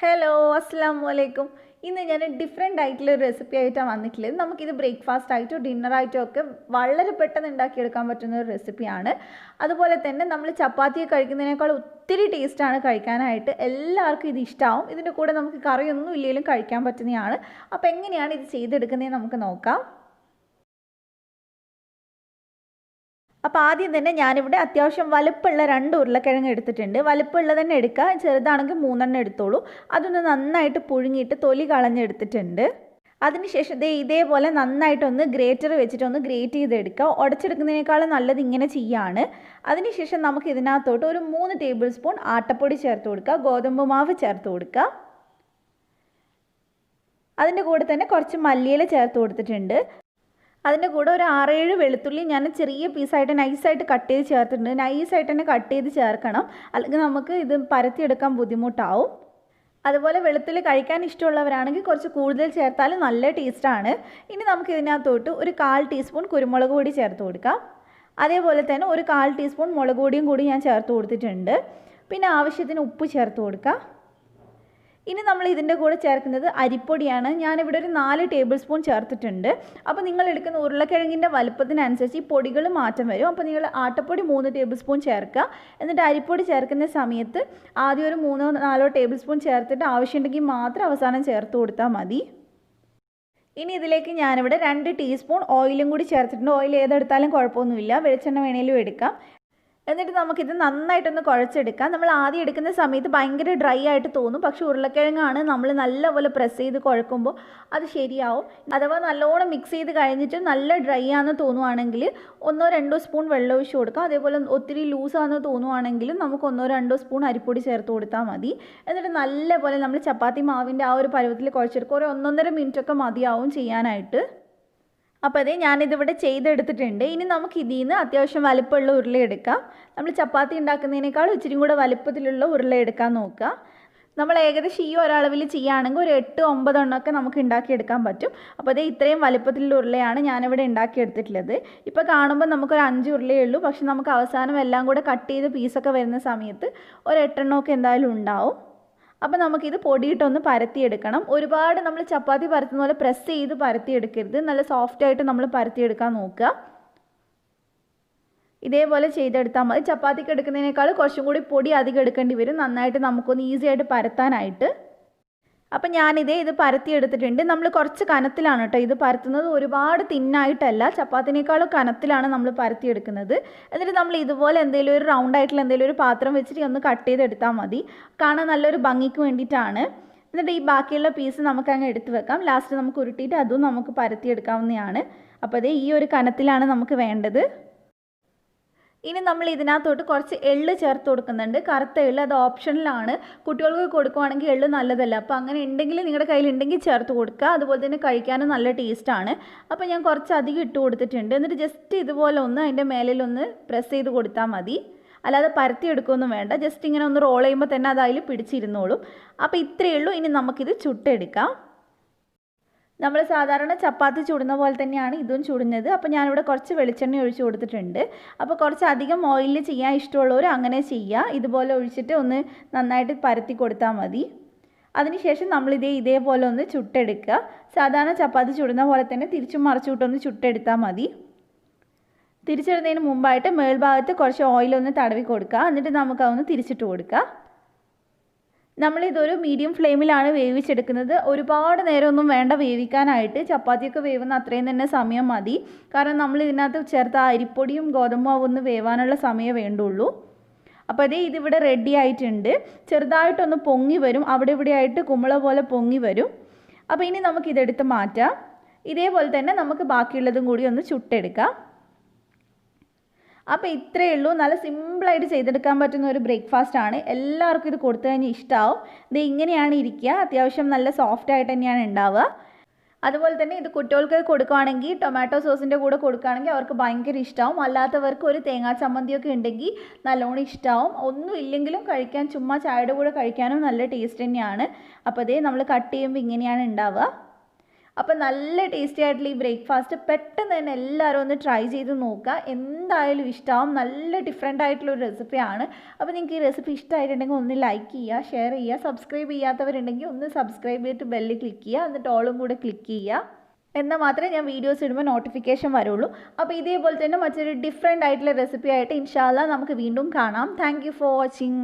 Hello അസ്സലാമു അലൈക്കും. ഇന്ന് ഞാൻ ഡിഫറെൻ്റ് ആയിട്ടുള്ള ഒരു റെസിപ്പി ആയിട്ടാണ് വന്നിട്ടുള്ളത്. നമുക്കിത് ബ്രേക്ക്ഫാസ്റ്റ് ആയിട്ടോ ഡിന്നറായിട്ടോ ഒക്കെ വളരെ പെട്ടെന്ന് ഉണ്ടാക്കിയെടുക്കാൻ പറ്റുന്ന ഒരു റെസിപ്പിയാണ്. അതുപോലെ തന്നെ നമ്മൾ ചപ്പാത്തി കഴിക്കുന്നതിനേക്കാൾ ഒത്തിരി ടേസ്റ്റാണ് കഴിക്കാനായിട്ട്. എല്ലാവർക്കും ഇത് ഇഷ്ടമാവും. ഇതിൻ്റെ കൂടെ നമുക്ക് കറിയൊന്നും ഇല്ലെങ്കിലും കഴിക്കാൻ പറ്റുന്നതാണ്. അപ്പോൾ എങ്ങനെയാണ് ഇത് ചെയ്തെടുക്കുന്നതെന്ന് നമുക്ക് നോക്കാം. അപ്പോൾ ആദ്യം തന്നെ ഞാനിവിടെ അത്യാവശ്യം വലുപ്പമുള്ള 2 ഉരുളക്കിഴങ്ങ് എടുത്തിട്ടുണ്ട്. വലുപ്പമുള്ള തന്നെ എടുക്കുക, ചെറുതാണെങ്കിൽ 3 എടുത്തോളൂ. അതൊന്ന് നന്നായിട്ട് പുഴുങ്ങിയിട്ട് തൊലി കളഞ്ഞെടുത്തിട്ടുണ്ട്. അതിനുശേഷം ഇതേപോലെ നന്നായിട്ടൊന്ന് ഗ്രേറ്റർ വെച്ചിട്ടൊന്ന് ഗ്രേറ്റ് ചെയ്തെടുക്കുക. ഉടച്ചെടുക്കുന്നതിനേക്കാളും നല്ലത് ഇങ്ങനെ ചെയ്യാണ്. അതിനുശേഷം നമുക്ക് ഇതിനകത്തോട്ട് ഒരു 3 ടേബിൾ സ്പൂൺ ആട്ടപ്പൊടി ചേർത്ത് കൊടുക്കുക, ഗോതമ്പ് മാവ് ചേർത്ത് കൊടുക്കുക. അതിൻ്റെ കൂടെ തന്നെ കുറച്ച് മല്ലിയില ചേർത്ത് കൊടുത്തിട്ടുണ്ട്. അതിൻ്റെ കൂടെ ഒരു 6-7 വെളുത്തുള്ളി ഞാൻ ചെറിയ പീസായിട്ട് നൈസായിട്ട് കട്ട് ചെയ്ത് ചേർത്തിട്ടുണ്ട്. നൈസായിട്ട് തന്നെ കട്ട് ചെയ്ത് ചേർക്കണം, അല്ലെങ്കിൽ നമുക്ക് ഇത് പരത്തിയെടുക്കാൻ ബുദ്ധിമുട്ടാവും. അതുപോലെ വെളുത്തുള്ളി കഴിക്കാൻ ഇഷ്ടമുള്ളവരാണെങ്കിൽ കുറച്ച് കൂടുതൽ ചേർത്താൽ നല്ല ടേസ്റ്റാണ്. ഇനി നമുക്ക് ഇതിനകത്തോട്ട് ഒരു 1/4 ടീസ്പൂൺ കുരുമുളക് പൊടി ചേർത്ത് കൊടുക്കാം. അതേപോലെ തന്നെ ഒരു 1/4 ടീസ്പൂൺ മുളക് പൊടിയും കൂടി ഞാൻ ചേർത്ത് കൊടുത്തിട്ടുണ്ട്. പിന്നെ ആവശ്യത്തിന് ഉപ്പ് ചേർത്ത് കൊടുക്കാം. ഇനി നമ്മൾ ഇതിൻ്റെ കൂടെ ചേർക്കുന്നത് അരിപ്പൊടിയാണ്. ഞാനിവിടെ ഒരു 4 ടേബിൾ സ്പൂൺ ചേർത്തിട്ടുണ്ട്. അപ്പോൾ നിങ്ങൾ എടുക്കുന്ന ഉരുളക്കിഴങ്ങിൻ്റെ വലുപ്പത്തിനനുസരിച്ച് ഈ പൊടികൾ മാറ്റം വരും. അപ്പോൾ നിങ്ങൾ ആട്ടപ്പൊടി 3 ടേബിൾ സ്പൂൺ ചേർക്കുക. എന്നിട്ട് അരിപ്പൊടി ചേർക്കുന്ന സമയത്ത് ആദ്യം ഒരു 3-4 ടേബിൾ സ്പൂൺ ചേർത്തിട്ട് ആവശ്യമുണ്ടെങ്കിൽ മാത്രം അവസാനം ചേർത്ത് കൊടുത്താൽ മതി. ഇനി ഇതിലേക്ക് ഞാനിവിടെ 2 ടീസ്പൂൺ ഓയിലും കൂടി ചേർത്തിട്ടുണ്ട്. ഓയിൽ ഏതെടുത്താലും കുഴപ്പമൊന്നുമില്ല, വെളിച്ചെണ്ണ വേണേലും എടുക്കാം. എന്നിട്ട് നമുക്കിത് നന്നായിട്ടൊന്ന് കുഴച്ചെടുക്കാം. നമ്മൾ ആദ്യം എടുക്കുന്ന സമയത്ത് ഭയങ്കര ഡ്രൈ ആയിട്ട് തോന്നും, പക്ഷേ ഉരുളക്കിഴങ്ങാണ് നമ്മൾ നല്ലപോലെ പ്രസ് ചെയ്ത് കുഴക്കുമ്പോൾ അത് ശരിയാവും. അഥവാ നല്ലോണം മിക്സ് ചെയ്ത് കഴിഞ്ഞിട്ട് നല്ല ഡ്രൈ ആണെന്ന് തോന്നുവാണെങ്കിൽ 1-2 സ്പൂൺ വെള്ളം ഒഴിച്ച് കൊടുക്കാം. അതേപോലെ ഒത്തിരി ലൂസാണെന്ന് തോന്നുവാണെങ്കിലും നമുക്ക് 1-2 സ്പൂൺ അരിപ്പൊടി ചേർത്ത് കൊടുത്താൽ മതി. എന്നിട്ട് നല്ലപോലെ നമ്മൾ ചപ്പാത്തി മാവിൻ്റെ ആ ഒരു പരുവത്തിൽ കുഴച്ചെടുക്കും. ഒരു 1-1.5 മിനിറ്റൊക്കെ മതിയാവും ചെയ്യാനായിട്ട്. അപ്പോൾ ഞാനിതിവിടെ ചെയ്തെടുത്തിട്ടുണ്ട്. ഇനി നമുക്ക് ഇതിൽ നിന്ന് അത്യാവശ്യം വലുപ്പമുള്ള ഉരുള എടുക്കാം. നമ്മൾ ചപ്പാത്തി ഉണ്ടാക്കുന്നതിനേക്കാൾ ഇച്ചിരി കൂടെ വലുപ്പത്തിലുള്ള ഉരുള എടുക്കാൻ നോക്കുക. നമ്മൾ ഏകദേശം ഈ ഒരളവിൽ ചെയ്യുകയാണെങ്കിൽ ഒരു 8-9 എണ്ണമൊക്കെ നമുക്ക് ഉണ്ടാക്കിയെടുക്കാൻ പറ്റും. അപ്പോൾ ഇത്രയും വലുപ്പത്തിലുള്ള ഉരുളയാണ് ഞാനിവിടെ ഉണ്ടാക്കിയെടുത്തിട്ടുള്ളത്. ഇപ്പോൾ കാണുമ്പോൾ നമുക്കൊരു 5 ഉരുളയേ ഉള്ളൂ, പക്ഷെ നമുക്ക് അവസാനം എല്ലാം കൂടെ കട്ട് ചെയ്ത് പീസൊക്കെ വരുന്ന സമയത്ത് ഒരു 8 എണ്ണമൊക്കെ എന്തായാലും ഉണ്ടാവും. അപ്പോൾ നമുക്കിത് പൊടിയിട്ടൊന്ന് പരത്തിയെടുക്കണം. ഒരുപാട് നമ്മൾ ചപ്പാത്തി പരത്തുന്ന പോലെ പ്രസ് ചെയ്ത് പരത്തിയെടുക്കരുത്. നല്ല സോഫ്റ്റായിട്ട് നമ്മൾ പരത്തിയെടുക്കാൻ നോക്കുക. ഇതേപോലെ ചെയ്തെടുത്താൽ മതി. ചപ്പാത്തിക്ക് എടുക്കുന്നതിനേക്കാൾ കുറച്ചും കൂടി പൊടി അധികം എടുക്കേണ്ടി വരും, നന്നായിട്ട് നമുക്കൊന്ന് ഈസി ആയിട്ട് പരത്താനായിട്ട്. അപ്പം ഇത് പരത്തിയെടുത്തിട്ടുണ്ട്. നമ്മൾ കുറച്ച് കനത്തിലാണ് കേട്ടോ ഇത് പരത്തുന്നത്, ഒരുപാട് തിന്നായിട്ടല്ല. ചപ്പാത്തിനേക്കാളും കനത്തിലാണ് നമ്മൾ പരത്തിയെടുക്കുന്നത്. എന്നിട്ട് നമ്മൾ ഇതുപോലെ എന്തെങ്കിലും ഒരു റൗണ്ടായിട്ടുള്ള എന്തെങ്കിലും ഒരു പാത്രം വെച്ചിട്ട് ഒന്ന് കട്ട് ചെയ്തെടുത്താൽ മതി. കാണാൻ നല്ലൊരു ഭംഗിക്ക് വേണ്ടിയിട്ടാണ്. എന്നിട്ട് ഈ ബാക്കിയുള്ള പീസ് നമുക്ക് അങ്ങ് എടുത്ത് വെക്കാം. ലാസ്റ്റ് നമുക്ക് ഉരുട്ടിയിട്ട് അതും നമുക്ക് പരത്തിയെടുക്കാവുന്നതാണ്. അപ്പോൾ ഈ ഒരു കനത്തിലാണ് നമുക്ക് വേണ്ടത്. ഇനി നമ്മൾ ഇതിനകത്തോട്ട് കുറച്ച് എള്ള് ചേർത്ത് കൊടുക്കുന്നുണ്ട്. കറുത്ത എള്ള്, അത് ഓപ്ഷനിലാണ്. കുട്ടികൾക്ക് കൊടുക്കുവാണെങ്കിൽ എള്ള് നല്ലതല്ല. അപ്പോൾ അങ്ങനെ ഉണ്ടെങ്കിൽ നിങ്ങളുടെ കയ്യിലുണ്ടെങ്കിൽ ചേർത്ത് കൊടുക്കുക. അതുപോലെ തന്നെ കഴിക്കാനും നല്ല ടേസ്റ്റാണ്. അപ്പോൾ ഞാൻ കുറച്ച് അധികം ഇട്ട് കൊടുത്തിട്ടുണ്ട്. എന്നിട്ട് ജസ്റ്റ് ഇതുപോലെ ഒന്ന് അതിൻ്റെ മേലിലൊന്ന് പ്രസ് ചെയ്ത് കൊടുത്താൽ മതി. അല്ലാതെ പരത്തിയെടുക്കുകയൊന്നും വേണ്ട. ജസ്റ്റ് ഇങ്ങനെ ഒന്ന് റോൾ ചെയ്യുമ്പോൾ തന്നെ അത് അതിൽ പിടിച്ചിരുന്നോളും. അപ്പോൾ ഇത്രയേ ഉള്ളൂ. ഇനി നമുക്കിത് ചുട്ടെടുക്കാം. നമ്മൾ സാധാരണ ചപ്പാത്തി ചുടുന്ന പോലെ തന്നെയാണ് ഇതും ചുടുന്നത്. അപ്പോൾ ഞാനിവിടെ കുറച്ച് വെളിച്ചെണ്ണ ഒഴിച്ച് കൊടുത്തിട്ടുണ്ട്. അപ്പോൾ കുറച്ച് അധികം ഓയിലിൽ ചെയ്യാൻ ഇഷ്ടമുള്ളവർ അങ്ങനെ ചെയ്യുക. ഇതുപോലെ ഒഴിച്ചിട്ട് ഒന്ന് നന്നായിട്ട് പരത്തി കൊടുത്താൽ മതി. അതിനുശേഷം നമ്മൾ ഇതേപോലെ ഒന്ന് ചുട്ടെടുക്കുക. സാധാരണ ചപ്പാത്തി ചുടുന്ന പോലെ തന്നെ തിരിച്ചും മറിച്ചുവിട്ടൊന്ന് ചുട്ടെടുത്താൽ മതി. തിരിച്ചിടുന്നതിന് മുമ്പായിട്ട് മേൽഭാഗത്ത് കുറച്ച് ഓയിലൊന്ന് തടവി കൊടുക്കുക. എന്നിട്ട് നമുക്കതൊന്ന് തിരിച്ചിട്ട് കൊടുക്കുക. നമ്മളിതൊരു മീഡിയം ഫ്ലെയിമിലാണ് വേവിച്ചെടുക്കുന്നത്. ഒരുപാട് നേരമൊന്നും വേണ്ട വേവിക്കാനായിട്ട്. ചപ്പാത്തിയൊക്കെ വേവുന്ന അത്രയും തന്നെ സമയം മതി. കാരണം നമ്മൾ ഇതിനകത്ത് ചേർത്ത അരിപ്പൊടിയും ഗോതമ്പും ഒന്ന് വേവാനുള്ള സമയം വേണ്ടുള്ളൂ. അപ്പോൾ ഇതിവിടെ റെഡി ആയിട്ടുണ്ട്. ചെറുതായിട്ടൊന്ന് പൊങ്ങി വരും, അവിടെ ഇവിടെ ആയിട്ട് കുമ്പള പോലെ പൊങ്ങി വരും. അപ്പോൾ ഇനി നമുക്കിതെടുത്ത് മാറ്റാം. ഇതേപോലെ തന്നെ നമുക്ക് ബാക്കിയുള്ളതും കൂടി ഒന്ന് ചുട്ടെടുക്കാം. അപ്പോൾ ഇത്രയേ ഉള്ളൂ. നല്ല സിമ്പിളായിട്ട് ചെയ്തെടുക്കാൻ പറ്റുന്ന ഒരു ബ്രേക്ക്ഫാസ്റ്റാണ്. എല്ലാവർക്കും ഇത് കൊടുത്തു കഴിഞ്ഞാൽ ഇഷ്ടമാവും. ഇങ്ങനെയാണ് ഇരിക്കുക. അത്യാവശ്യം നല്ല സോഫ്റ്റ് ആയിട്ട് തന്നെയാണ് ഉണ്ടാവുക. അതുപോലെ തന്നെ ഇത് കുട്ടികൾക്ക് കൊടുക്കുകയാണെങ്കിൽ ടൊമാറ്റോ സോസിൻ്റെ കൂടെ കൊടുക്കുകയാണെങ്കിൽ അവർക്ക് ഭയങ്കര ഇഷ്ടമാവും. അല്ലാത്തവർക്ക് ഒരു തേങ്ങാ ചമ്മന്തിയൊക്കെ ഉണ്ടെങ്കിൽ നല്ലോണം ഇഷ്ടമാവും. ഒന്നും ഇല്ലെങ്കിലും കഴിക്കാൻ, ചുമ്മാ ചായയുടെ കൂടെ കഴിക്കാനും നല്ല ടേസ്റ്റ് തന്നെയാണ്. അപ്പോൾ നമ്മൾ കട്ട് ചെയ്യുമ്പോൾ ഇങ്ങനെയാണ് ഉണ്ടാവുക. അപ്പോൾ നല്ല ടേസ്റ്റി ആയിട്ടുള്ള ഈ ബ്രേക്ക്ഫാസ്റ്റ് പെട്ടെന്ന് തന്നെ എല്ലാവരും ഒന്ന് ട്രൈ ചെയ്ത് നോക്കുക. എന്തായാലും ഇഷ്ടമാവും. നല്ല ഡിഫറെൻ്റ് ആയിട്ടുള്ളൊരു റെസിപ്പിയാണ്. അപ്പോൾ നിങ്ങൾക്ക് ഈ റെസിപ്പി ഇഷ്ടമായിട്ടുണ്ടെങ്കിൽ ഒന്ന് ലൈക്ക് ചെയ്യുക, ഷെയർ ചെയ്യുക. സബ്സ്ക്രൈബ് ചെയ്യാത്തവരുണ്ടെങ്കിൽ ഒന്ന് സബ്സ്ക്രൈബ് ചെയ്തിട്ട് ബെല്ല് ക്ലിക്ക് ചെയ്യുക, എന്നിട്ട് ഓളും കൂടെ ക്ലിക്ക് ചെയ്യുക. എന്നാൽ മാത്രമേ ഞാൻ വീഡിയോസ് ഇടുമ്പോൾ നോട്ടിഫിക്കേഷൻ വരുള്ളൂ. അപ്പോൾ ഇതേപോലെ തന്നെ മറ്റൊരു ഡിഫറെൻ്റ് ആയിട്ടുള്ള റെസിപ്പി ആയിട്ട് ഇൻഷാ അല്ലാഹ് നമുക്ക് വീണ്ടും കാണാം. Thank you for watching.